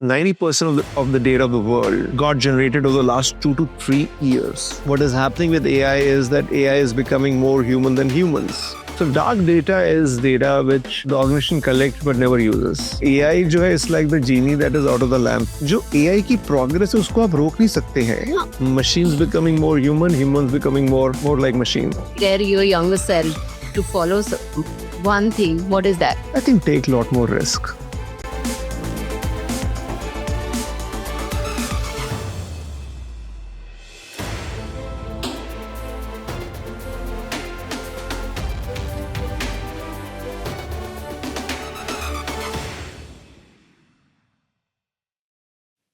90% of the data of the world got generated over the last 2 to 3 years. What is happening with AI is that AI is becoming more human than humans. So dark data is data which the organization collects but never uses. AI जो है is like the genie that is out of the lamp. जो AI की progress है उसको आप रोक नहीं सकते हैं. Machines becoming more human, humans becoming more like machines. Dare your younger self to follow one thing. What is that? I think take a lot more risk.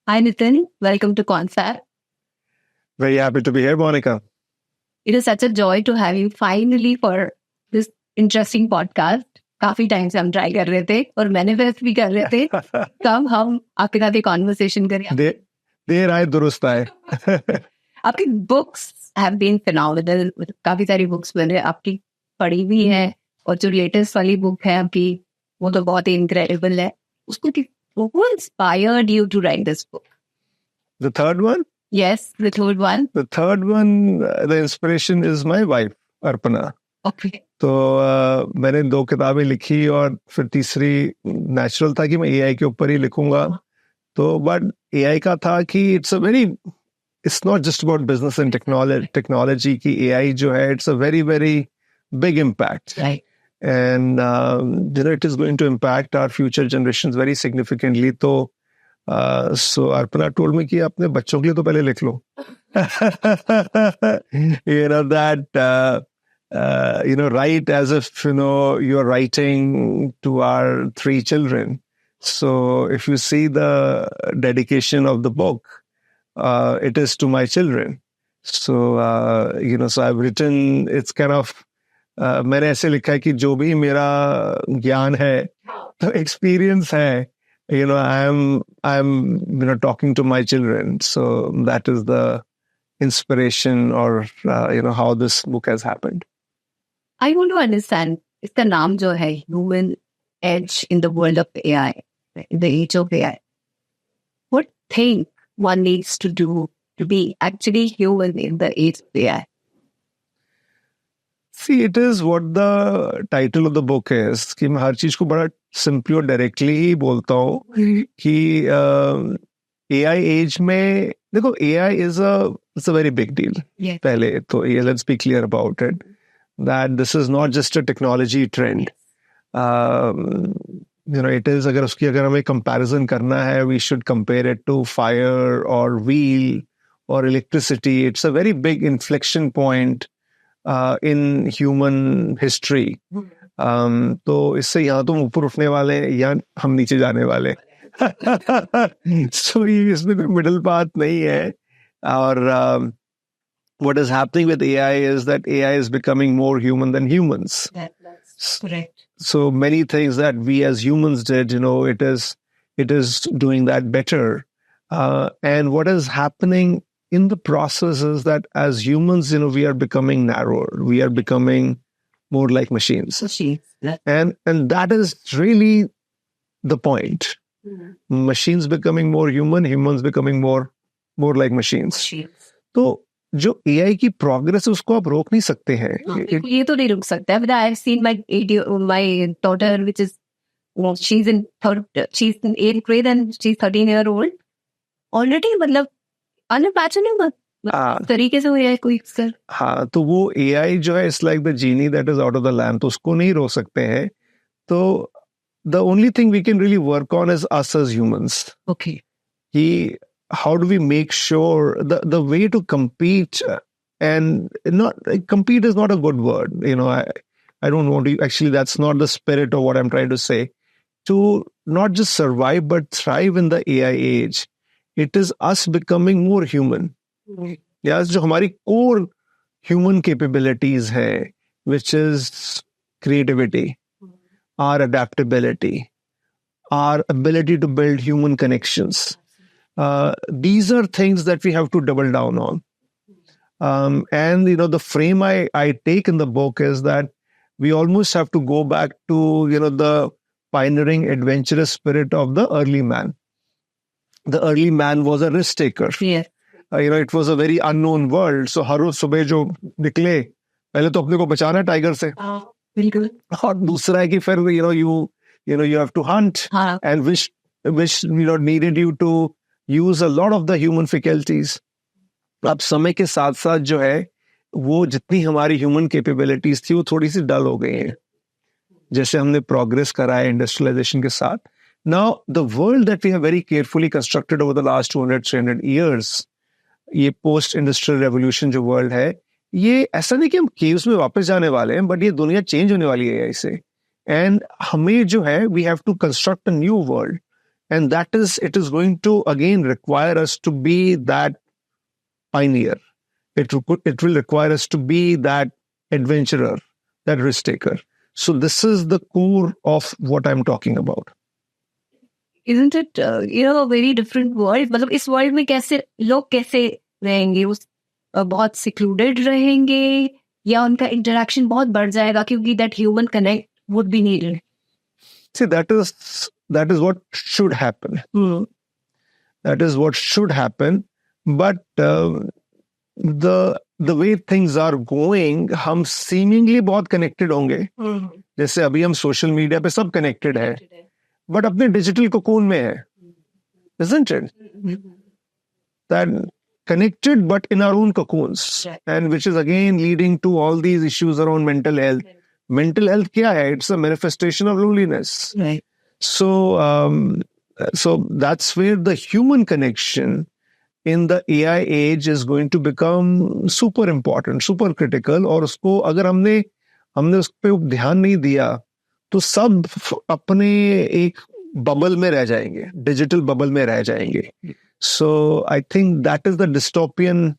Hi Nitin, welcome to Confab. Very happy to be here, Monica. It is such a joy to have you finally for this interesting podcast. काफी time से हम try कर रहे थे और manifest भी कर रहे थे कब हम आपके साथ एक कॉन्वर्सेशन करें. देर आए दुरुस्त आए. आपकी बुक्स हैव बीन फिनोमिनल. काफी सारी बुक्स मैंने आपकी पढ़ी भी है और जो लेटेस्ट वाली बुक है आपकी वो तो बहुत ही इनक्रेडिबल है. उसको Who inspired you to write this book? The third one? Yes, the third one. The third one, the inspiration is my wife, Arpana. Okay. तो मैंने 2 किताबें लिखी और फिर तीसरी नेचुरल था कि मैं एआई के ऊपर ही लिखूंगा. तो बट एआई का था कि it's not just about business and technology की एआई जो है it's a very very big impact. Right. And it is going to impact our future generations very significantly. So Arpana told me कि अपने बच्चों के लिए तो पहले लिख लो. Write as if you're writing to our 3 children. So if you see the dedication of the book, it is to my children. So so I've written. It's kind of मैंने ऐसे लिखा है कि जो भी मेरा ज्ञान है तो एक्सपीरियंस है I'm talking to my children, so that is the inspiration or how this book has happened. I want to understand इसका नाम जो है Human Edge in the world of AI, in the age of AI. What thing one needs to do to be actually human in the age of AI? See, it is what the title of the book is. कि मैं हर चीज को बड़ा simply और directly ही बोलता हूँ कि AI as में देखो AI is a very big deal. Yes. पहले तो let's be clear about it that this is not just a technology trend. It is अगर हमें comparison करना है, we should compare it to fire or wheel or electricity. It's a very big inflection point in human history. तो इससे यहाँ तुम ऊपर उठने वाले या हम नीचे जाने वाले. So इसमें कोई middle path नहीं है. और what is happening with AI is that AI is becoming more human than humans. That's correct. So many things that we as humans did, it is doing that better. And what is happening in the process is that as humans, we are becoming narrower. We are becoming more like machines. And that is really the point. Mm-hmm. Machines becoming more human, humans becoming more like machines. तो जो AI की progress उसको आप रोक नहीं सकते हैं. ये तो नहीं रुक सकता. But I've seen my daughter, which is, she's in 8th grade and she's 13-year-old. Already, मतलब unimaginable तरीके से हो रहा है कोई सर. हाँ, तो वो AI जो है, it's like the genie that is out of the lamp. तो उसको नहीं रोक सकते हैं. तो the only thing we can really work on is us as humans. Okay. How do we make sure the way to compete, and not compete is not a good word. I don't want to, actually that's not the spirit of what I'm trying to say. To not just survive but thrive in the AI age, it is us becoming more human. Yes, जो हमारी core human capabilities है, which is creativity, our adaptability, our ability to build human connections. These are things that we have to double down on. And the frame I take in the book is that we almost have to go back to the pioneering, adventurous spirit of the early man. the early man was a risk taker. Yes. It was a very unknown world. So हर रोज सुबह जो निकले, पहले तो अपने को बचाना है tiger से, बिल्कुल. और दूसरा है कि फिर you have to hunt, हाँ. and which needed you to use a lot of the human faculties. अब समय के साथ साथ जो है वो जितनी हमारी ह्यूमन कैपेबिलिटीज थी वो थोड़ी सी डल हो गई हैं, जैसे हमने प्रोग्रेस करा है इंडस्ट्रियलाइजेशन के साथ. Now the world that we have very carefully constructed over the last 200-300 years, ये पोस्ट इंडस्ट्रियल रेवोल्यूशन जो वर्ल्ड है, ये ऐसा नहीं कि हम केव्स में वापस जाने वाले हैं, बट ये दुनिया चेंज होने वाली है इससे. एंड हमें जो है we have to construct a new world, and that is it is going to again require us to be that pioneer. It will require us to be that adventurer, that risk taker. So this is the core of what I'm talking about. Isn't it a very different world? मतलब इस world में कैसे लोग कैसे रहेंगे? बहुत secluded रहेंगे या उनका interaction बहुत बढ़ जाएगा क्योंकि that human connect would be needed? See, that is what should happen. That is what should happen. But the way things are going, हम seemingly बहुत connected होंगे. जैसे अभी हम सोशल मीडिया पे सब connected है, but अपने डिजिटल कोकून में है, isn't it? That connected but in our own cocoons, and which is again leading to all these issues around mental health. Mental health क्या है? It's a manifestation of loneliness. Right. So that's where the human connection in the AI age is going to become super important, super critical. और उसको अगर हमने उस पे ध्यान नहीं दिया तो सब अपने एक बबल में रह जाएंगे, डिजिटल बबल में रह जाएंगे. So I think that is the dystopian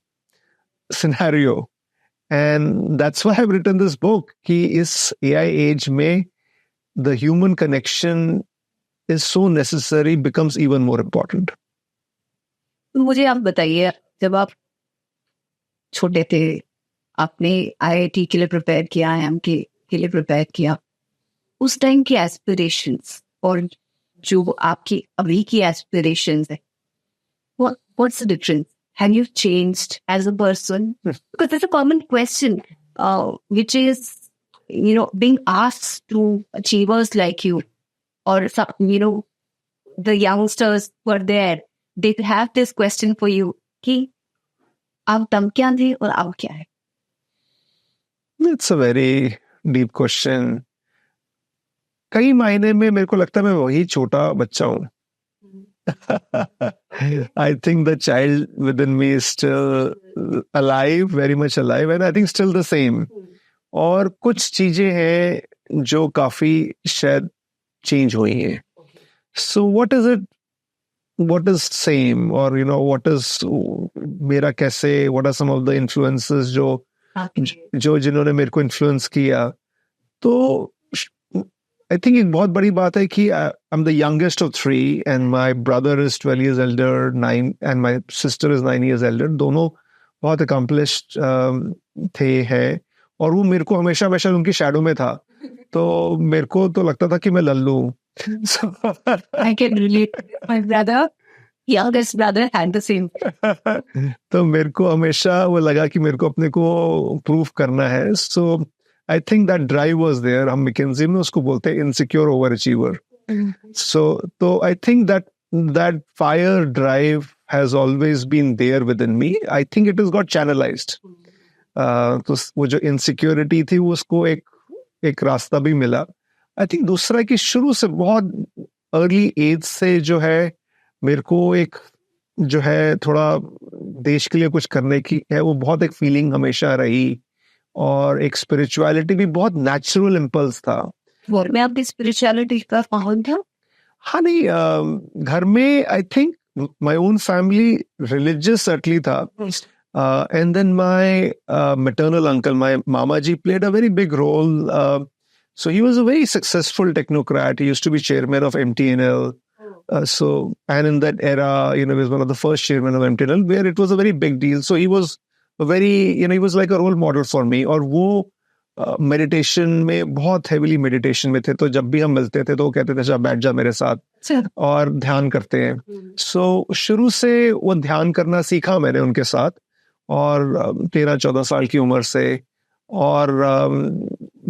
scenario, and that's why I've written this book कि इस AI age में the human connection is so necessary, becomes even more important. मुझे आप बताइए, जब आप छोटे थे आपने IIT के लिए प्रिपेयर किया, IIM के लिए प्रिपेयर किया, उस टाइम की एस्पिरेशंस और जो आपकी अभी की एस्पिरेशंस है, what's the difference? Have you changed as a person? Because there's a common question which is being asked to achievers like you or some, the youngsters who are there, they have this question for you कि आप तब क्या थे और अब क्या है? It's a very deep question. कई मायने में मेरे को लगता है मैं वही छोटा बच्चा हूँ. I think the child within me is still alive, very much alive, and I think still the same. और कुछ चीजें हैं जो काफी शायद चेंज हुई हैं. So what is it? What is same, or what is मेरा कैसे? What are some of the influences जो जिन्होंने मेरे को influence किया? तो I think एक बहुत बड़ी बात है कि I'm the youngest of 3 and my brother is 12 years elder, 9, and my sister is 9 years elder. दोनों बहुत accomplished हैं और वो मेरे को हमेशा उनकी शैडो में था. तो मेरे को तो लगता था कि मैं लल्लू हूँ. So, I can relate. My youngest brother had the same. तो मेरे को हमेशा वो लगा कि मेरे को अपने को प्रूव करना है. So I think that drive was there. हम McKinsey में उसको बोलते हैं insecure overachiever. So I think that fire drive has always been there within me. I think it has got channelized. तो वो जो insecurity थी उसको एक रास्ता भी मिला. I think दूसरा कि शुरू से बहुत अर्ली एज से जो है मेरे को एक जो है थोड़ा देश के लिए कुछ करने की है, वो बहुत एक फीलिंग हमेशा रही. और एक स्पिरिचुअलिटी भी बहुत नेचुरल इम्पल्स था. घर में आपकी स्पिरिचुअलिटी का माहौल था? हाँ नहीं, घर में I think my own family religious certainly था. And then my maternal uncle, my मामा जी played a very big role. So he was a very successful technocrat. He used to be chairman of MTNL. And in that era, he was one of the first chairman of MTNL, where it was a very big deal. So he was he was like a role model for me. और वो meditation में बहुत heavily meditation में थे, तो जब भी हम मिलते थे तो वो कहते थे अच्छा बैठ जा मेरे साथ और ध्यान करते हैं। सो शुरू से वो ध्यान करना सीखा मैंने उनके साथ, और 13-14 साल की उम्र से। और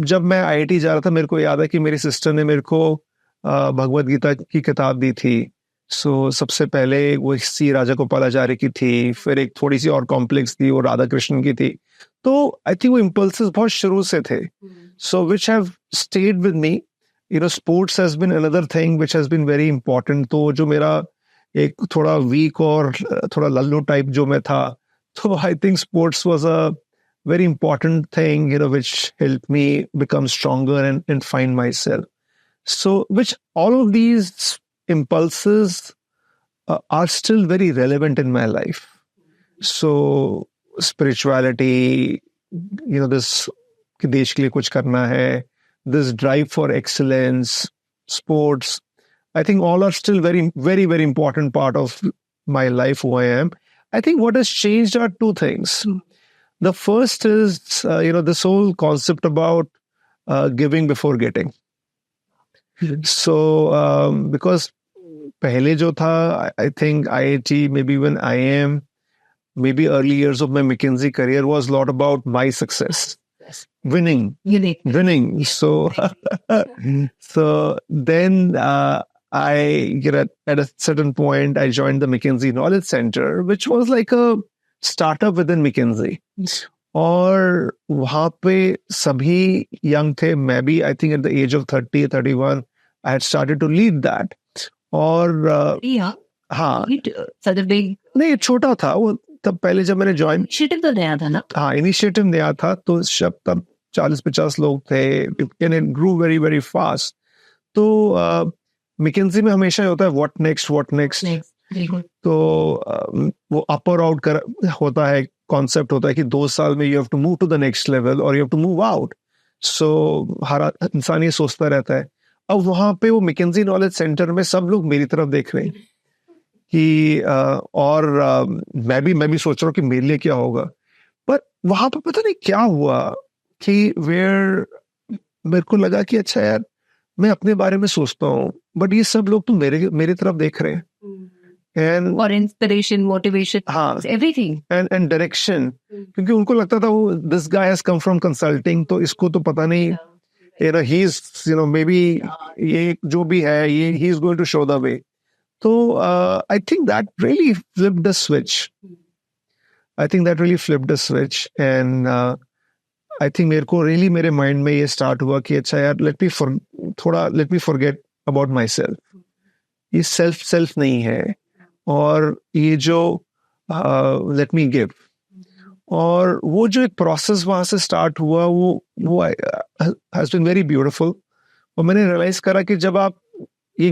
जब मैं IIT जा रहा था, मेरे को याद है कि मेरी सिस्टर ने मेरे को भगवद गीता की किताब दी थी। सो सबसे पहले वो सी राजागोपालाचार्य की थी, फिर एक थोड़ी सी और कॉम्प्लेक्स थी, वो राधा कृष्ण की थी। तो आई थिंक वो इम्पल्सेस बहुत शुरू से थे, so which have stayed with me. You know, sports has been another thing which has been very important. तो जो मेरा एक थोड़ा वीक और थोड़ा लल्लू टाइप जो मैं था, तो I think sports was a very important thing, you know, which helped me become stronger and find myself. So, which all of these impulses are still very relevant in my life. So, spirituality, you know, this कि देश के लिए कुछ करना है, this drive for excellence, sports, I think all are still very, very, very important part of my life, who I am. I think what has changed are two things. The first is, you know, this whole concept about giving before getting. So, because पहले जो था, I think IIT, maybe even IIM, maybe early years of my McKinsey career was a lot about my success, winning. So, so then I, you know, at a certain point, I joined the McKinsey Knowledge Center, which was like a startup within McKinsey. और वहाँ पे सभी young थे, मैं भी I think at the age of 30-31 I had started to lead that. और हाँ, नहीं छोटा था वो तब, पहले जब मैंने ज्वाइन, इनिशिएटिव तो नया था ना। हाँ, इनिशिएटिव नया था, तो तब 40-50 लोग थे, and it grew very very fast. तो McKinsey में हमेशा होता है व्हाट नेक्स्ट। तो वो अप और आउट कर होता है, कॉन्सेप्ट होता है कि 2 साल में you have to move to the next level और you have to move out. So हर इंसान ये सोचता रहता है। अब वहां पे वो McKinsey नॉलेज सेंटर में सब लोग मेरी तरफ देख रहे हैं कि और मैं भी सोच रहा हूँ कि मेरे लिए क्या होगा। पर वहां पे पता नहीं क्या हुआ कि मेरे को लगा कि अच्छा यार, मैं अपने बारे में सोचता हूँ, बट ये सब लोग तो मेरी तरफ देख रहे हैं। And for inspiration, motivation, everything and direction, क्योंकि उनको लगता था वो this guy has come from consulting, तो इसको तो पता नहीं, you know, he's, you know, maybe ये जो भी है ये he is going to show the way. तो I think that really flipped the switch. And I think मेरे को really मेरे mind में ये start हुआ कि अच्छा यार, let me forget about myself. ये self नहीं है, और ये जो लेट मी गिव, और वो जो एक प्रोसेस वहां से स्टार्ट हुआ, वो हैज बीन वेरी ब्यूटीफुल। और मैंने रियलाइज करा कि जब आप ये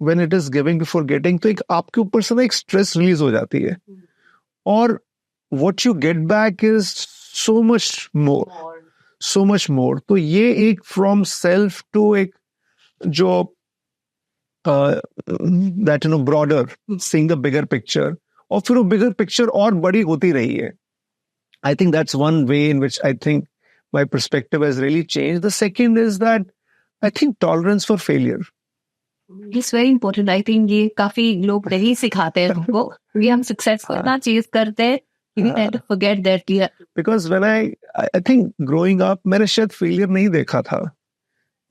when it is giving before getting, तो एक आपके ऊपर से ना एक स्ट्रेस रिलीज हो जाती है, और what you get back is so much more. तो ये एक फ्रॉम सेल्फ टू एक जो that, you know, broader, seeing the bigger picture, और फिर वो bigger picture और बड़ी होती रही है। I think that's one way in which I think my perspective has really changed. The second is that I think tolerance for failure. It's very important. I think ये काफी लोग नहीं सिखाते हैं हमको, क्योंकि हम सक्सेस को इतना चेज करते हैं, we tend to forget that. Because when I think growing up, मैंने शायद failure नहीं देखा था।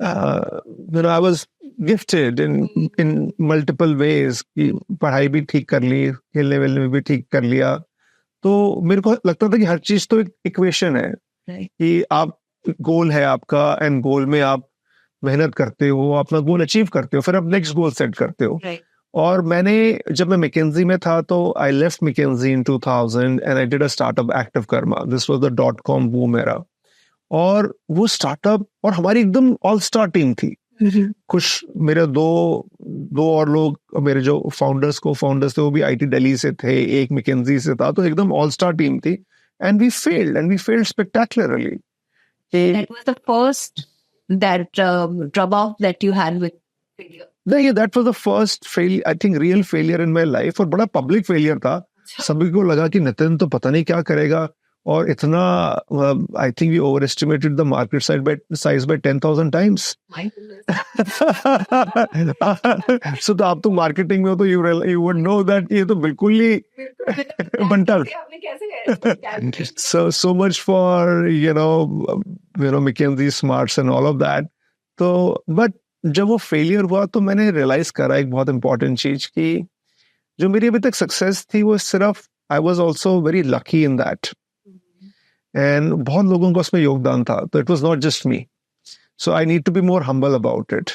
You know, I was gifted in multiple ways कि पढ़ाई भी ठीक कर ली, खेलने वेलने में भी ठीक कर लिया। तो मेरे को लगता था कि हर चीज तो एक इक्वेशन है, कि आप गोल है आपका, एंड गोल में आप मेहनत करते हो, अपना गोल अचीव करते हो, फिर आप नेक्स्ट गोल सेट करते हो। और जब मैं McKinsey में था, तो I left McKinsey in 2000 and I did a startup, Active Karma. This was the .com boom era. और वो स्टार्टअप, और हमारी एकदम ऑल स्टार टीम थी। कुछ मेरे दो और लोग, मेरे जो को फाउंडर्स थे, वो भी IT दिल्ली से थे, एक McKinsey से था, तो एकदम ऑल स्टार टीम थी। And we failed spectacularly. That was the first drop off that you had with failure. नहीं, that was the first failure, I think, real failure in my life, और बड़ा public failure था। सभी को लगा कि नितिन तो पता नहीं क्या करेगा, और इतना I think we overestimated the market size by 10,000 times. So तो आप तो मार्केटिंग में हो तो यू वुड नो दैट ये तो बिल्कुल ही बंटर. So much for McKinsey Smarts and all of that. तो बट जब वो फेलियर हुआ तो मैंने रियलाइज करा एक बहुत इंपॉर्टेंट चीज कि जो मेरी अभी तक सक्सेस थी वो सिर्फ I was also very lucky in that, and बहुत लोगों का उसमें योगदान था, तो it was not just me. So I need to be more humble about it.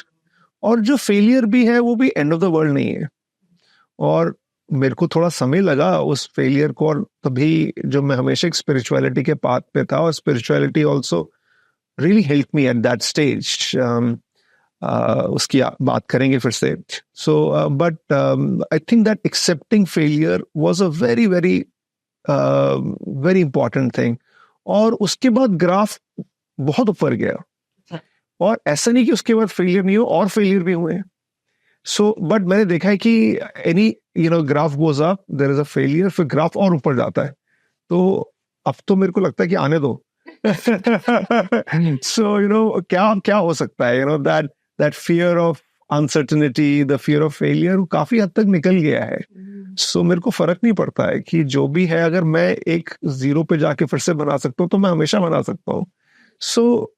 और जो फेलियर भी है वो भी एंड ऑफ द वर्ल्ड नहीं है. और मेरे को थोड़ा समय लगा उस फेलियर को, और तभी जो मैं हमेशा एक स्पिरिचुअलिटी के पाथ पे था, और spirituality also really help me at that stage. उसकी बात करेंगे फिर से. So but I think that accepting failure was a very very very important thing. और उसके बाद ग्राफ बहुत ऊपर गया, और ऐसा नहीं कि उसके बाद फेलियर नहीं हो, और फेलियर भी हुए. सो बट मैंने देखा है कि any graph goes up, there is a failure, फिर ग्राफ और ऊपर जाता है. तो अब तो मेरे को लगता है कि आने दो. सो क्या हो सकता है, that fear of uncertainty, the fear of failure काफी हद तक निकल गया है. सो मेरे को फर्क नहीं पड़ता है कि जो भी है, अगर मैं एक जीरो पे जाके फिर से बना सकता हूँ तो मैं हमेशा बना सकता हूँ. सो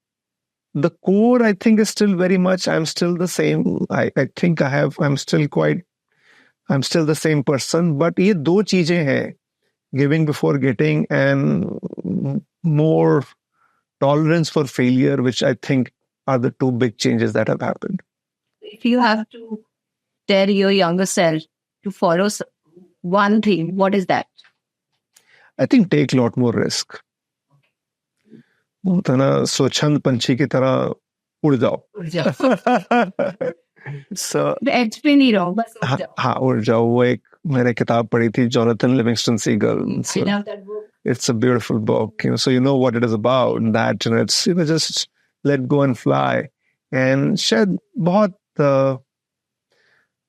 the core, I think, is still very much, I'm still the same. I think I'm still the same person. But ये दो चीजें हैं, giving before getting and more tolerance for failure, which I think are the two big changes that have happened. If you have to tell your younger self to follow one thing, what is that? I think take a lot more risk. बहुत है ना, स्वच्छंद पंछी की तरह उड़ जाओ. Explain नहीं रहा, बस उड़ जाओ. हाँ, उड़ जाओ. वो एक मैंने किताब पढ़ी थी, Jonathan Livingston Seagull. I love that book. It's a beautiful book, so you know what it is about, and that it's just let go and fly. And शायद बहुत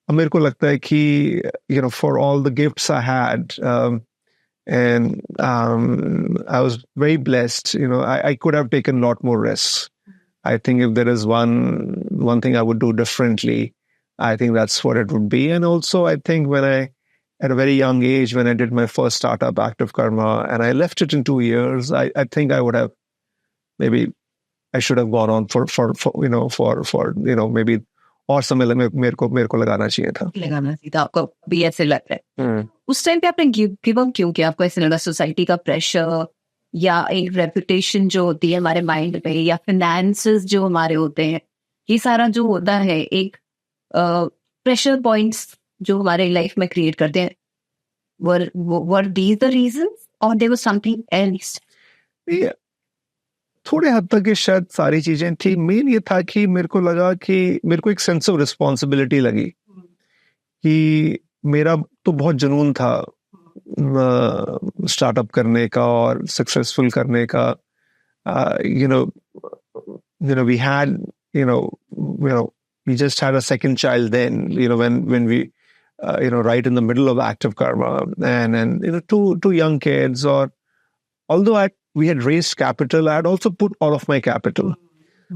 मेरे को लगता है कि for all the gifts I had, and I was very blessed. I could have taken a lot more risks. I think if there is one thing I would do differently, I think that's what it would be. And also, I think at a very young age, when I did my first startup, Active Karma, and I left it in 2 years, I think I would have, maybe I should have gone on for maybe और समय मेरे को लगाना चाहिए था. आपको भी ऐसे लग रहा है. उस टाइम पे आपने गिव अप क्यों किया? आपको ऐसे लगा सोसाइटी का प्रेशर, या एक रेपुटेशन जो होती है हमारे माइंड पे, या फाइनेंसेस जो हमारे होते हैं, ये सारा जो होता है एक प्रेशर पॉइंट्स जो हमारे लाइफ में क्रिएट करते हैं, वर दीज द रीजंस और देयर वाज समथिंग एल्स? थोड़े हद तक ये शायद सारी चीजें थी. मेन ये था कि मेरे को लगा कि मेरे को एक सेंस ऑफ रिस्पॉन्सिबिलिटी लगी कि मेरा तो बहुत जुनून था स्टार्टअप करने का और सक्सेसफुल करने का. we had we just had a second child then, when we right in the middle of Active Karma, and two young kids. Or although we had raised capital, I had also put all of my capital.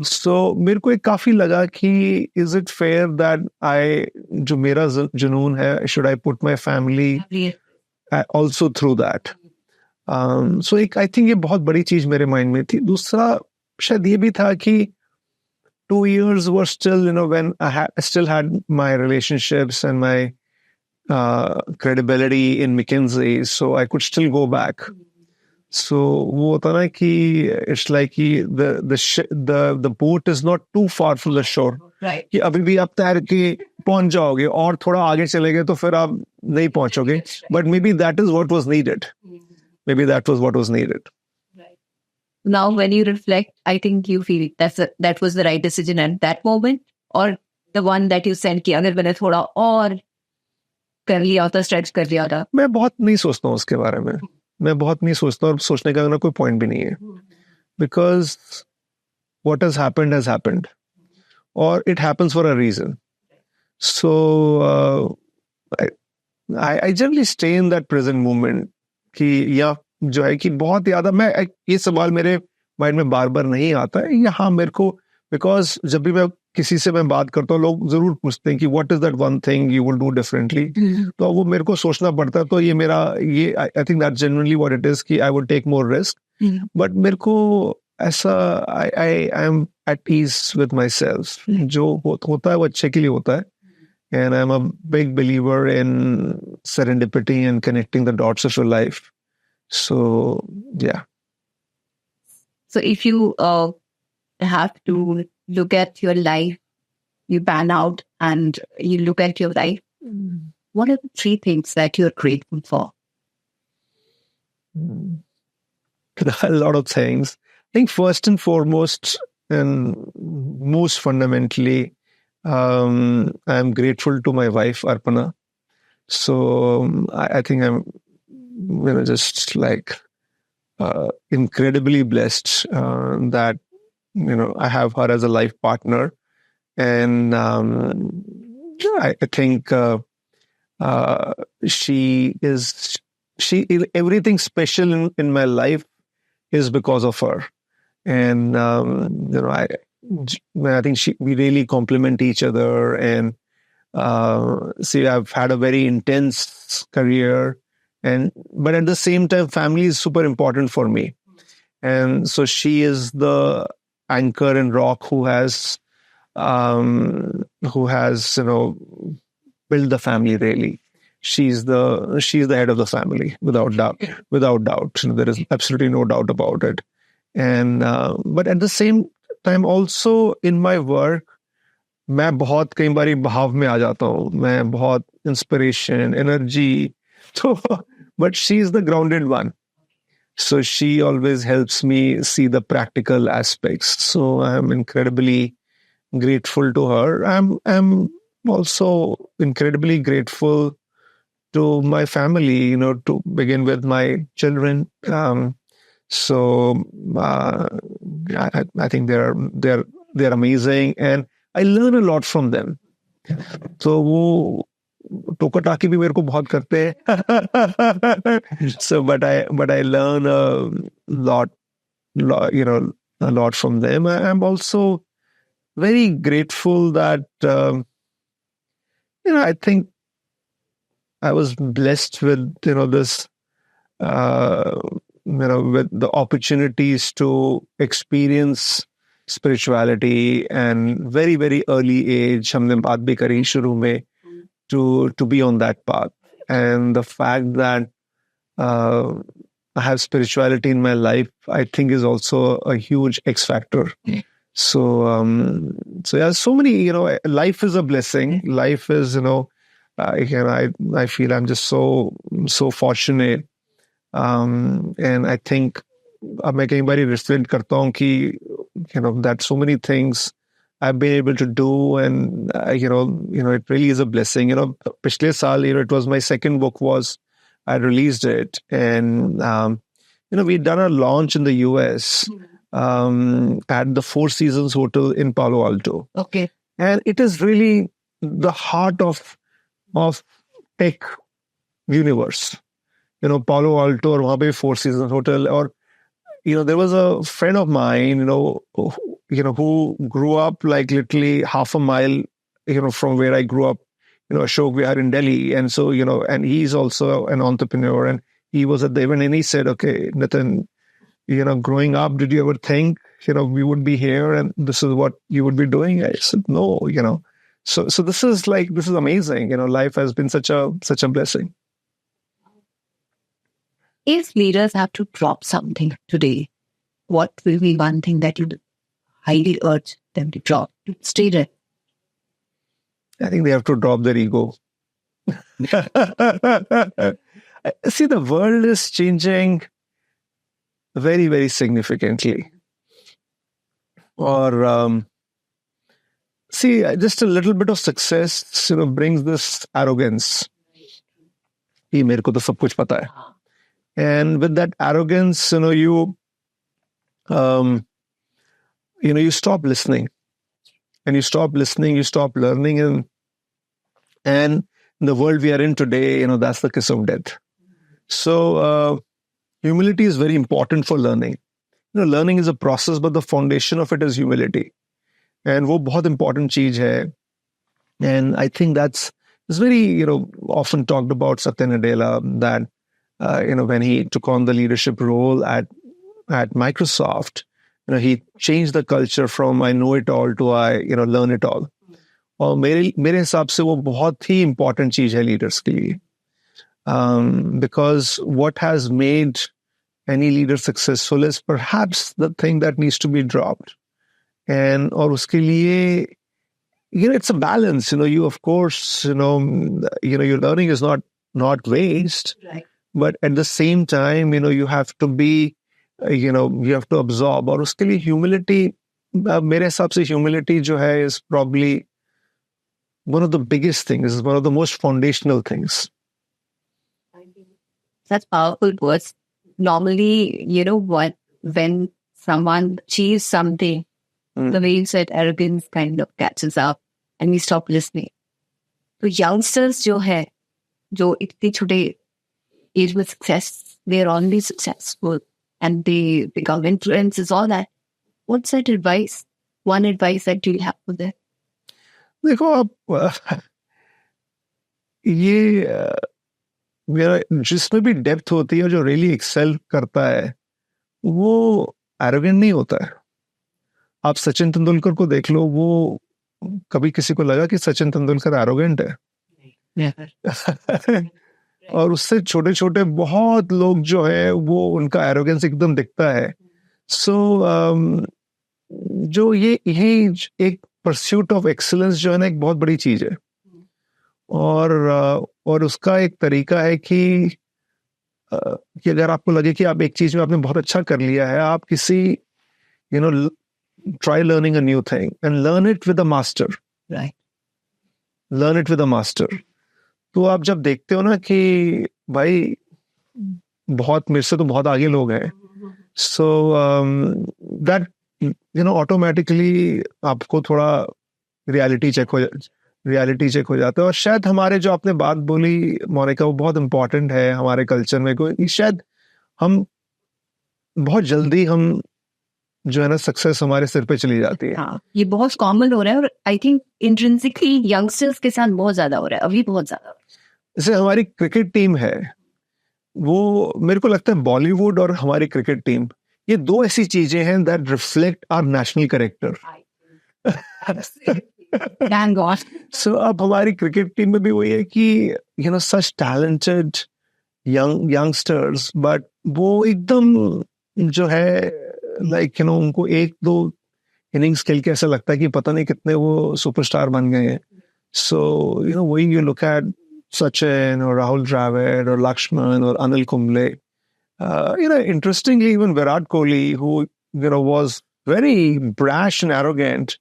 So मेरे को एक काफी लगा कि is it fair that जो मेरा जुनून है, should I put my family also through that? So I think ये बहुत बड़ी चीज मेरे माइंड में थी. दूसरा शायद ये भी था कि 2 years were still, when I still had my relationships and my credibility in McKinsey, so I could still go back. So वो होता ना कि it's like the boat is not too far from the shore. Right. कि अभी भी आप तैर के पहुंच जाओगे, और थोड़ा आगे चले गए तो फिर आप नहीं पहुंचोगे. But maybe that is what was needed. Maybe that was what was needed. Right. Now, when you reflect, I think you feel that was the right decision at that moment, or the one that you said कि अगर मैंने थोड़ा और कर लिया होता, stretch कर लिया होता. मैं बहुत नहीं सोचता हूँ उसके बारे में. मैं बहुत नहीं सोचता, और सोचने का कोई पॉइंट भी नहीं है. Because what has happened, or it happens for a reason. So I generally stay in that present moment कि या जो है कि बहुत ज्यादा ये सवाल मेरे माइंड में बार बार नहीं आता है। यहाँ मेरे को, बिकॉज जब भी मैं किसी से मैं बात करता हूँ, लोग जरूर पूछते हैं कि what is that one thing you will do differently, तो वो मेरे को सोचना पड़ता है। तो ये मेरा ये I think that generally what it is कि I would take more risk, but मेरे को ऐसा I am at ease with myself. जो होता है वो अच्छे के लिए होता है, and I'm a big believer in serendipity and connecting the dots of your life. So yeah. So if you have to look at your life, you pan out and you look at your life, what are the 3 things that you're grateful for? A lot of things. I think first and foremost and most fundamentally, I'm grateful to my wife Arpana. So I think I'm just like incredibly blessed that I have her as a life partner, and I think she everything special in my life is because of her. And I think we really complement each other. And see, I've had a very intense career, but at the same time, family is super important for me. And so she is the anchor and rock who has built the family. Really, she's the head of the family, without doubt. Without doubt, there is absolutely no doubt about it. And but at the same time also in my work, मैं बहुत कई बारी भाव में आ जाता हूँ, मैं बहुत इंस्पिरेशन एनर्जी, तो but she is the grounded one, so she always helps me see the practical aspects. So I am incredibly grateful to her. I'm also incredibly grateful to my family, to begin with my children. So I think they're amazing, and I learn a lot from them. So वो टोका टाकी भी मेरे को बहुत करते हैं. So but I learn a lot, a lot from them. I'm also very grateful that I think I was blessed with this with the opportunities to experience spirituality, and very very early age हमने बात भी करी शुरू में, to be on that path. And the fact that I have spirituality in my life, I think is also a huge X factor. So yeah, so many, life is a blessing. Life is, I feel I'm just so fortunate. And I think अब मैं कई बार reflect करता हूँ कि that so many things I've been able to do, and it really is a blessing. पिछले साल, it was my second book I released it, and we'd done a launch in the US at the Four Seasons Hotel in Palo Alto. Okay. And it is really the heart of tech universe. Palo Alto, or वहाँ पे Four Seasons Hotel, or there was a friend of mine, who grew up like literally half a mile, from where I grew up, Ashok Vihar in Delhi. And so, and he's also an entrepreneur, and he was at the event, and he said, okay, Nitin, growing up, did you ever think, we would be here and this is what you would be doing? I said, no, so this is amazing. Life has been such a blessing. If leaders have to drop something today, what will be one thing that you highly urge them to drop, to stay there? I think they have to drop their ego. See, the world is changing very, very significantly. Or see, just a little bit of success, brings this arrogance. कि मेरे को तो सब कुछ पता है. And with that arrogance, you stop listening, and you stop learning, and in the world we are in today, that's the kiss of death. So humility is very important for learning. Learning is a process, but the foundation of it is humility. And वो बहुत important चीज है. And I think it's very, often talked about Satya Nadella, that, when he took on the leadership role at Microsoft, he changed the culture from I know it all to I, learn it all. और मेरे हिसाब से वो बहुत ही important चीज है leaders के लिए. Because what has made any leader successful is perhaps the thing that needs to be dropped. And और उसके लिए, it's a balance. You of course, your learning is not waste, Right. but at the same time, you have to be, you have to absorb. और उसके लिए humility, मेरे हिसाब से humility जो है is probably one of the biggest things, is one of the most foundational things. Such powerful words. Normally, when someone achieves something, the way you said, arrogance kind of catches up and we stop listening. So youngsters जो है, जो इतनी छोटे age में success, they're already successful and they become influencers, all that. What's that advice? One advice that you'll have for them? देखो आप ये मेरा जिसमें भी डेप्थ होती है, जो रियली एक्सेल करता है, वो एरोगेंट नहीं होता है. आप सचिन तेंदुलकर को देख लो, वो कभी किसी को लगा कि सचिन तेंदुलकर एरोगेंट है? और उससे छोटे छोटे बहुत लोग जो है, वो उनका एरोगेंस एकदम दिखता है. सो जो ये एक परस्यूट ऑफ एक्सीलेंस जो है ना, एक बहुत बड़ी चीज है. और उसका एक तरीका है कि अगर आपको लगे कि आप एक चीज में आपने बहुत अच्छा कर लिया है, आप किसी try learning a new thing and learn it with a master. Right. Learn it with a master. तो आप जब देखते हो ना कि भाई बहुत मेरे से तो बहुत आगे लोग हैं, so that automatically आपको थोड़ा reality check हो जाता है. और शायद हमारे जो आपने बात बोली मोनिका, वो बहुत important है हमारे कल्चर में. कोई शायद हम बहुत जल्दी हम जो है ना सक्सेस हमारे सिर पे चली जाती है. हाँ, ये बहुत कॉमन हो रहा है और आई थिंक इंट्रिंसिकली यंगस्टर्स के साथ बहुत ज्यादा हो रहा है, अभी बहुत ज्यादा. जैसे हमारी क्रिकेट टीम है, वो मेरे को लगता है बॉलीवुड और हमारी क्रिकेट टीम, ये दो ऐसी चीजें हैं that reflect our national character. Thank God. So अब हमारी क्रिकेट टीम में भी वही है कि सच टैलेंटेड यंगस्टर्स, बट वो एकदम जो है उनको एक दो इनिंग्स खेल के ऐसा लगता है कि पता नहीं कितने वो सुपरस्टार बन गए हैं. सो वही यू लुक एट सचिन और राहुल द्रविड़ और लक्ष्मण और Anil Kumble. Interestingly, even Virat Kohli, who was very brash and arrogant,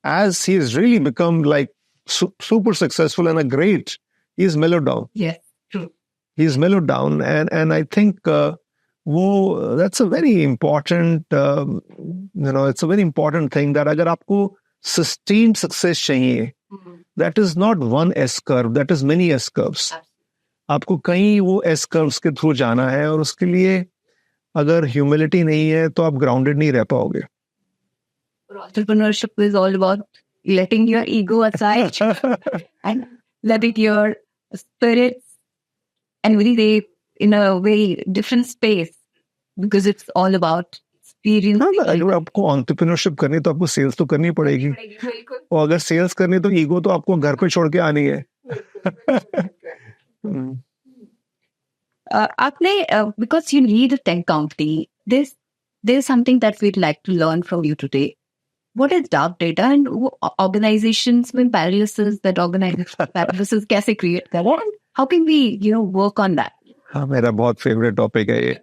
as he has really become like super successful and a great, he's mellowed down. Yes, true. He's mellowed down, and I think that's a very important, it's a very important thing that अगर आपको sustained success चाहिए, that is not one S curve, that is many S curves. आपको कहीं वो S curves के through जाना है, और उसके लिए अगर humility नहीं है तो आप grounded नहीं रह पाओगे. Entrepreneurship is all about letting your ego aside and letting your spirits and really in a very different space, because it's all about experience. अगर आपको entrepreneurship करनी तो आपको sales तो करनी पड़ेगी, और अगर sales करनी तो ego तो आपको घर पे छोड़ के आनी है. आपने because you lead a tech company, there's something that we'd like to learn from you today. What is dark data, and organizations में paralysis that paralysis कैसे create करें? How can we work on that? हाँ, मेरा बहुत favourite topic है ये.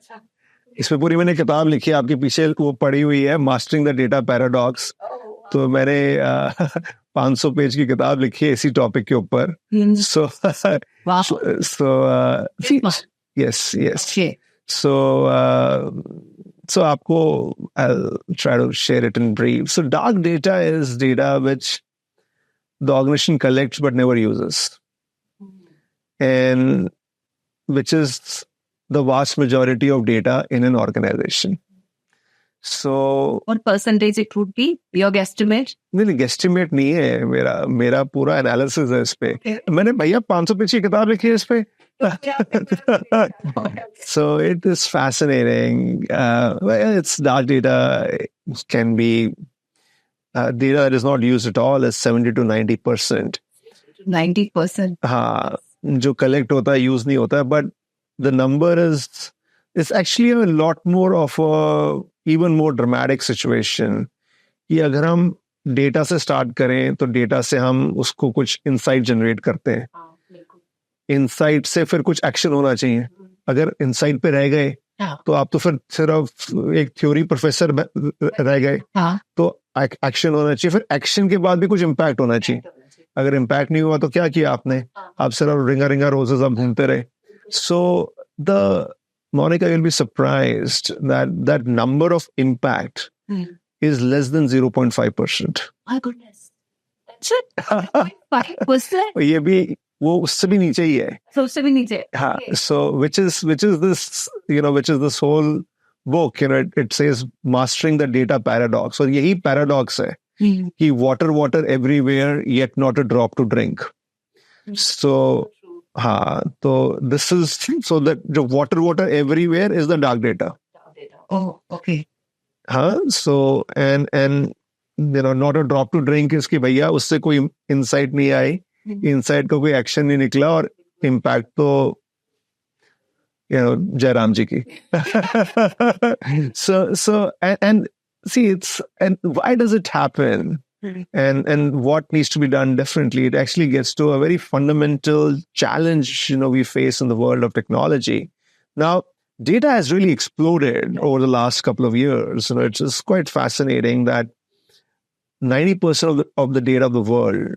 इसमें पूरी मैंने किताब लिखी है, आपके पीछे वो पड़ी हुई है, मास्टरिंग द डेटा पैराडॉक्स. तो मैंने 500 पेज की किताब लिखी है इसी टॉपिक के ऊपर. So आपको I'll try to share it in brief. So dark data is data which the organization collects but never uses, and which is the vast majority of data in an organization. So What percentage it would be? Your guesstimate? नहीं guesstimate नहीं है मेरा पूरा analysis है इस पे. मैंने भैया 500 पेज की किताब लिखी है इस पे. So it is fascinating. It's dark data. It can be data that is not used at all is 70 to 90%. 90%. हाँ, जो collect होता है use नहीं होता है, but the number is actually a lot more of a even more dramatic situation. कि अगर हम डेटा से स्टार्ट करें तो डेटा से हम उसको कुछ इंसाइट जनरेट करते हैं. इंसाइट से फिर कुछ एक्शन होना चाहिए. अगर इंसाइट पे रह गए तो आप तो फिर सिर्फ एक थ्योरी प्रोफेसर रह गए. तो एक्शन होना चाहिए. फिर एक्शन के बाद भी कुछ इम्पैक्ट होना चाहिए. अगर इम्पैक्ट नहीं हुआ तो क्या किया आपने? आप सिर्फ रिंगा रोजेस आप घूमते रहे. So the Monica, you'll be surprised that number of impact is less than 0.5%. My goodness. That's it. 5%? ये भी वो उससे भी नीचे ही है. So उससे भी नीचे. हाँ. So which is this, which is this whole book, it says mastering the data paradox. और यही paradox है कि water everywhere yet not a drop to drink. So हाँ, तो this is so that the water everywhere is the dark data. Oh, okay. हाँ, so and not a drop to drink is कि भैया उससे कोई insight नहीं आई, insight का कोई action नहीं निकला और impact तो जयराम जी की. So and see and why does it happen? And what needs to be done differently? It actually gets to a very fundamental challenge, we face in the world of technology. Now, data has really exploded over the last couple of years. It's just quite fascinating that 90% of the data of the world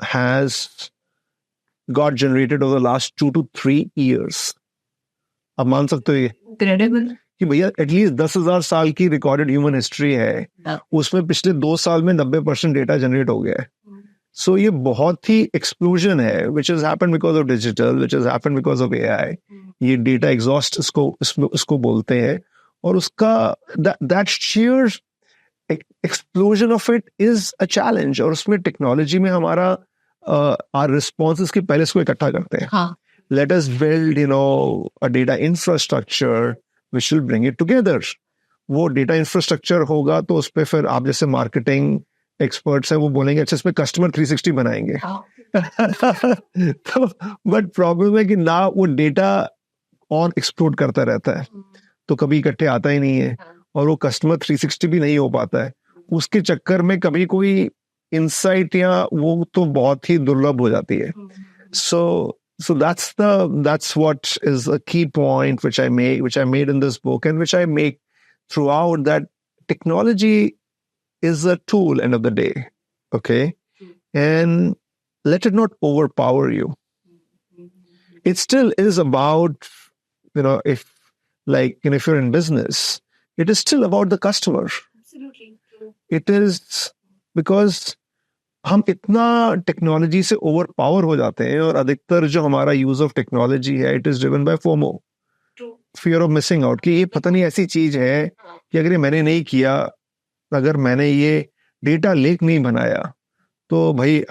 has got generated over the last 2 to 3 years. अब मान सकते हो ये? Incredible. कि भैया at least 10,000 साल की recorded human history है, उसमें पिछले 2 साल में 90% डेटा जनरेट हो गया है. सो ये बहुत ही एक्सप्लोजन है, which is happened because of digital, which is happened because of AI. ये डेटा एग्जॉस्ट इसको बोलते हैं. और उसका that share explosion of it is a challenge. और उसमें टेक्नोलॉजी में हमारा आवर रिस्पॉन्सेस के पहले इसको इकट्ठा करते हैं. Let us build a data infrastructure which will bring it together. वो डेटा इंफ्रास्ट्रक्चर होगा तो उस पर फिर आप जैसे मार्केटिंग एक्सपर्ट्स हैं वो बोलेंगे अच्छा इस पे कस्टमर 360 बनाएंगे. तो बट प्रॉब्लम है कि ना वो डेटा और एक्सप्लोड करता रहता है, तो कभी इकट्ठे आता ही नहीं है, और वो कस्टमर 360 भी नहीं हो पाता है. उसके चक्कर में कभी कोई इंसाइट या वो तो बहुत ही दुर्लभ हो जाती है. So that's what is a key point which I made in this book and which I make throughout, that technology is a tool end of the day, okay? And let it not overpower you. It still is about, if you're in business, it is still about the customer. Absolutely true. It is because हम इतना technology से over power हो जाते हैं, और अधिकतर जो हमारा यूज ऑफ टेक्नोलॉजी है it is driven by FOMO, fear of missing out, कि ये पता नहीं ऐसी चीज है कि अगर ये मैंने नहीं किया, अगर मैंने ये डेटा लेक नहीं बनाया तो भाई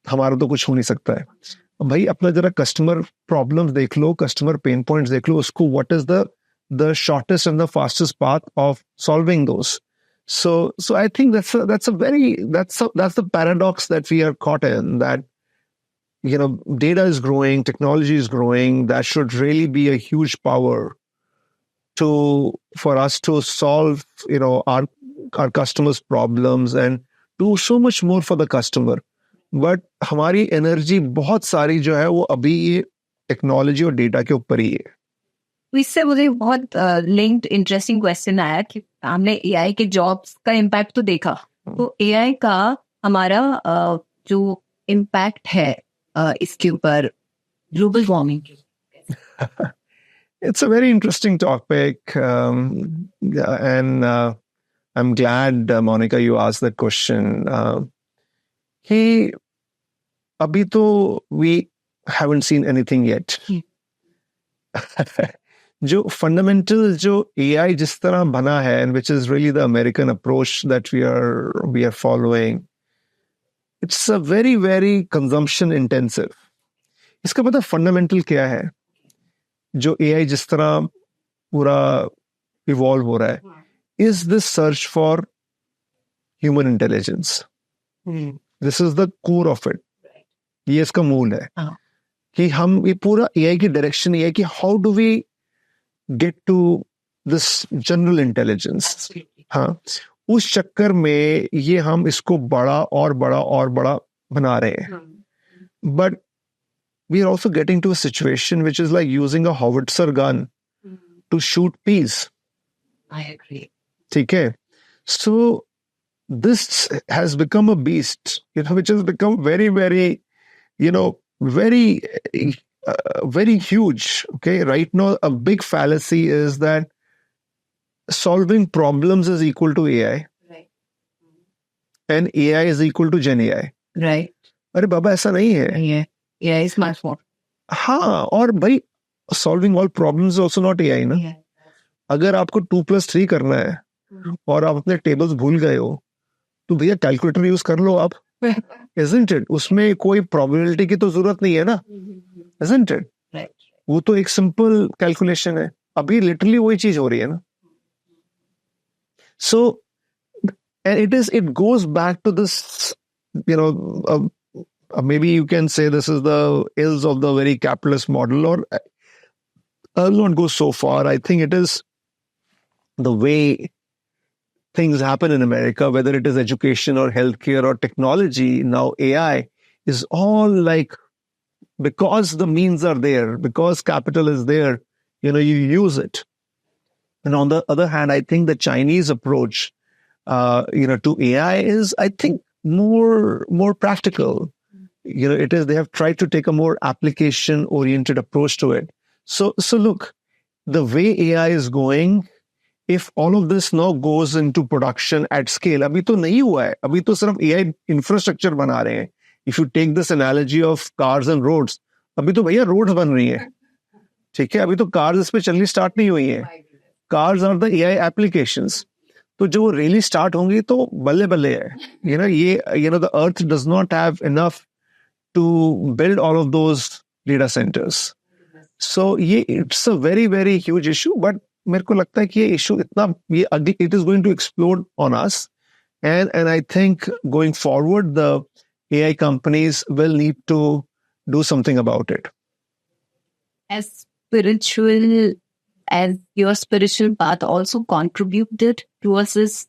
हमारा तो कुछ हो नहीं सकता है. भाई अपना जरा कस्टमर प्रॉब्लम्स देख लो, कस्टमर पेन पॉइंट्स देख लो, उसको what is the shortest and the fastest path of solving those. So I think that's the paradox that we are caught in, that data is growing, technology is growing. That should really be a huge power for us to solve our customers' problems and do so much more for the customer. But हमारी energy बहुत सारी जो है वो अभी ये technology और data के ऊपर ही है. इससे मुझे बहुत लिंक्ड इंटरेस्टिंग क्वेश्चन आया कि हमने एआई के जॉब्स का इम्पैक्ट तो देखा, तो एआई का हमारा जो इम्पैक्ट है इसके ऊपर global warming. It's a very interesting topic, and I'm glad, Monica, you asked that question. Hey, abhi to we haven't seen anything yet. जो फंडामेंटल जो AI जिस तरह बना है, and which is really the American approach that we are following, it's a very very consumption intensive. इसका पता fundamental क्या है? जो AI जिस तरह पूरा इवॉल्व हो रहा है, is this search for human intelligence. This is the core of it. ये इसका मूल है कि हम ये पूरा AI की डायरेक्शन ये है कि how do we get to this general intelligence. हाँ, उस चक्कर में ये हम इसको बड़ा और बड़ा और बड़ा बना रहे हैं. But we are also getting to a situation which is like using a howitzer gun to shoot peas. I agree. ठीक है? So this has become a beast, which has become very, very, very, very huge. Okay, right now a big fallacy is that solving problems is equal to AI, Right. and AI is equal to Gen AI. Right. अरे बाबा ऐसा नहीं है. Yeah. Yeah, it's much more. हाँ, और भाई solving all problems is also not AI ना. Yeah. अगर आपको 2+3 करना है और आप अपने टेबल्स भूल गए हो तो भैया कैलकुलेटर यूज कर लो आप. Isn't it? उसमें कोई प्रोबेबिलिटी की तो जरूरत नहीं है ना. Isn't it? Right. वो तो एक सिंपल कैलकुलेशन है. अभी लिटरली वही चीज हो रही है ना. So and it goes back to this, maybe you can say this is the ills of the very capitalist model, or I'll not go so far. I think it is the way things happen in America, whether it is education or healthcare or technology. Now AI is all like, because the means are there, because capital is there, you use it. And on the other hand, I think the Chinese approach, to AI is, I think, more practical. It is, they have tried to take a more application-oriented approach to it. So look, the way AI is going, if all of this now goes into production at scale, अभी तो नहीं हुआ है, अभी तो सिर्फ AI infrastructure बना रहे हैं. If you take this analogy of cars and roads, अभी तो भैया roads बन रही हैं. ठीक है, अभी तो cars इस पे चलनी start नहीं हुई हैं. Cars are the AI applications. तो जो really start होंगी तो बल्ले बल्ले है. The earth does not have enough to build all of those data centers. So it's a very, very huge issue, but मेरे को लगता है कि ये issue it is going to explode on us. And I think going forward, the AI companies will need to do something about it. As spiritual as your spiritual path also contributed towards this,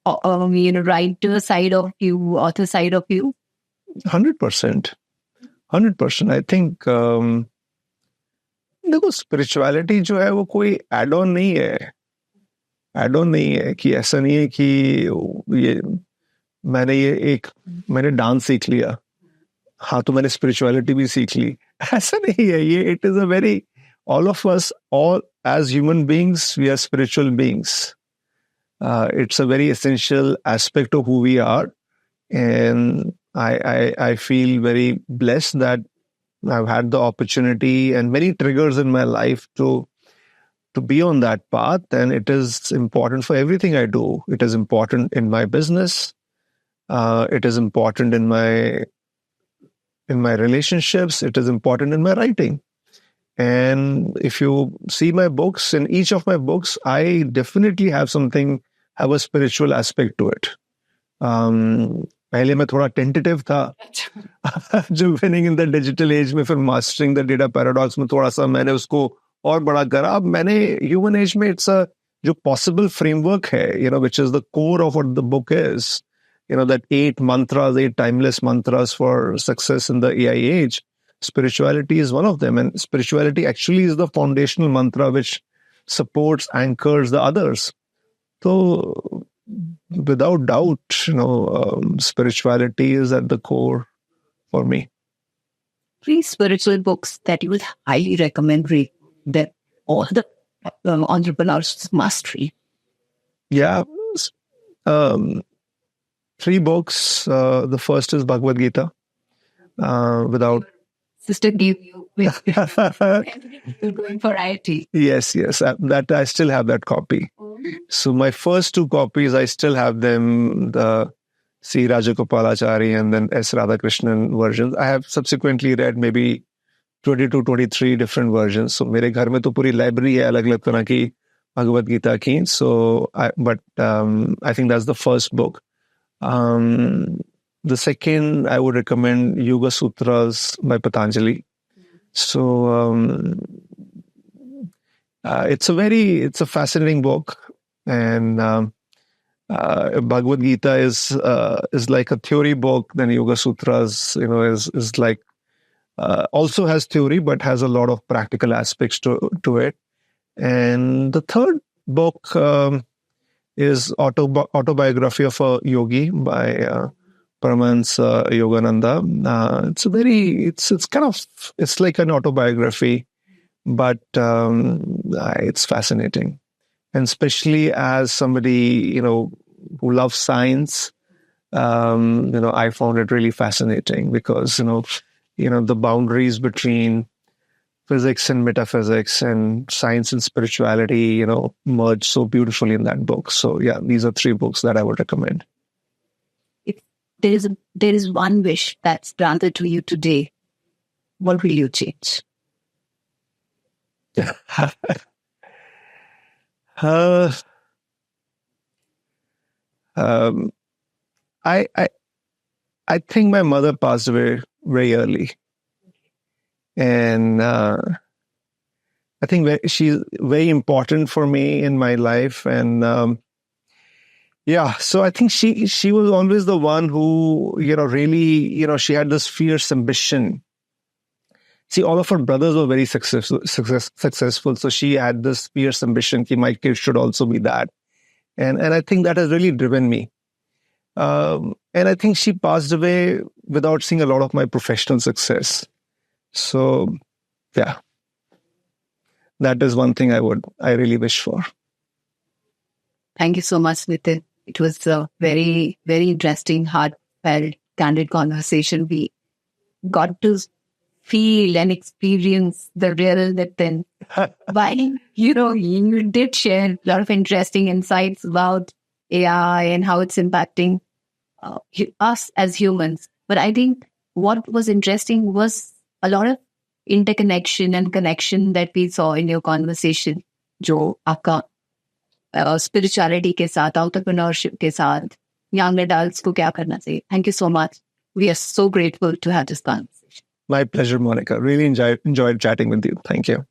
writer side of you, author side of you? 100%. 100%. I think, देखो spirituality जो है वो कोई add on नहीं है. Add on नहीं है कि ऐसा नहीं है कि मैंने डांस सीख लिया, हाँ तो मैंने स्पिरिचुअलिटी भी सीख ली. ऐसा नहीं है. ये it is a very, all of us, all as human beings, we are spiritual beings. It's a very essential aspect of who we are, and I feel very blessed that I've had the opportunity and many triggers in my life to be on that path, and it is important for everything I do. It is important in my business. It is important in my relationships. It is important in my writing. And if you see my books, in each of my books, I definitely have a spiritual aspect to it. पहले मैं थोड़ा tentative था. जो winning in the digital age में, फिर mastering the data paradox में थोड़ा सा मैंने उसको और बड़ा करा. अब मैंने human age में it's a जो possible framework है, which is the core of what the book is. That 8 mantras, 8 timeless mantras for success in the AI age. Spirituality is one of them, and spirituality actually is the foundational mantra which supports, anchors the others. So, without doubt, spirituality is at the core for me. 3 spiritual books that you would highly recommend read, that all the entrepreneurs must read. Yeah, 3 books. The first is Bhagavad Gita. Without Sister gave you You're going for IIT. Yes, that I still have that copy. So my first two copies, I still have them, the C. Rajagopalachari and then S. Radhakrishnan versions. I have subsequently read maybe 22, 23 different versions. So मेरे घर में तो पूरी library है अलग-अलग तरह की Bhagavad Gita की. So, I think that's the first book. The second, I would recommend Yoga Sutras by Patanjali. So, it's a fascinating book, and Bhagavad Gita is like a theory book. Then Yoga Sutras, is like also has theory, but has a lot of practical aspects to it. And the third book is Autobiography of a Yogi by Paramahansa Yogananda. It's like an autobiography, but it's fascinating. And especially as somebody, who loves science, I found it really fascinating because, the boundaries between physics and metaphysics and science and spirituality, merge so beautifully in that book. So yeah, these are three books that I would recommend. If there is one wish that's granted to you today, what will you change? I think my mother passed away very early, and I think she's very important for me in my life. And so I think she was always the one who really she had this fierce ambition. See, all of her brothers were very successful. So she had this fierce ambition that my kids should also be that. And I think that has really driven me. And I think she passed away without seeing a lot of my professional success. So, yeah, that is one thing I really wish for. Thank you so much, Nitin. It was a very, very interesting, heartfelt, candid conversation. We got to feel and experience the real Nitin. While, you did share a lot of interesting insights about AI and how it's impacting us as humans. But I think what was interesting was a lot of interconnection and connection that we saw in your conversation, जो आपका spirituality के साथ, entrepreneurship के साथ, young adults को क्या करना चाहिए. Thank you so much. We are so grateful to have this conversation. My pleasure, Monica. Really enjoyed chatting with you. Thank you.